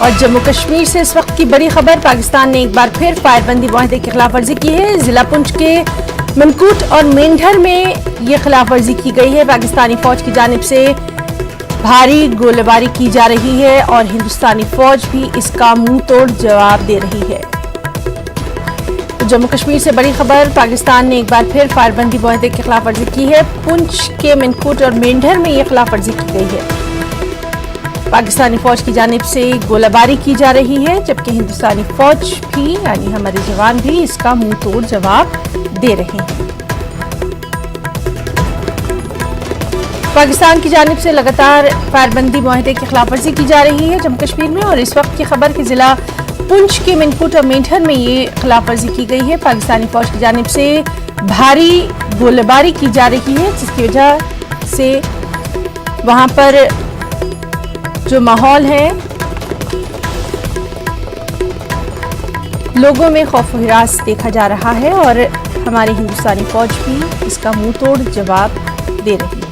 और जम्मू कश्मीर से इस वक्त की बड़ी खबर, पाकिस्तान ने एक बार फिर फायरबंदी मुआहदे की खिलाफ वर्जी की है। जिला पुंछ के मनकोट और मेंढर में ये खिलाफ वर्जी की गई है। पाकिस्तानी फौज की जानिब से भारी गोलीबारी की जा रही है और हिंदुस्तानी फौज भी इसका मुंह तोड़ जवाब दे रही है। तो जम्मू कश्मीर से बड़ी खबर, पाकिस्तान ने एक बार फिर फायरबंदी मुआहदे की खिलाफ वर्जी की है। पुंछ के मनकोट और मेंढर में ये खिलाफ वर्जी की गई है। पाकिस्तानी फौज की जानिब से गोलाबारी की जा रही है, जबकि हिंदुस्तानी फौज भी यानी हमारे जवान भी इसका मुंह तोड़ जवाब दे रहे हैं। पाकिस्तान की जानिब से लगातार फायरबंदी मुआहदे की खिलाफ वर्जी की जा रही है जम्मू कश्मीर में, और इस वक्त की खबर कि जिला पुंछ के मनकोट और मेंढर में ये खिलाफ वर्जी की गई है। पाकिस्तानी फौज की जानिब से भारी गोलीबारी की जा रही है, जिसकी वजह से वहां पर जो माहौल है लोगों में खौफ व हिरास देखा जा रहा है और हमारी हिंदुस्तानी फौज भी इसका मुंह तोड़ जवाब दे रही है।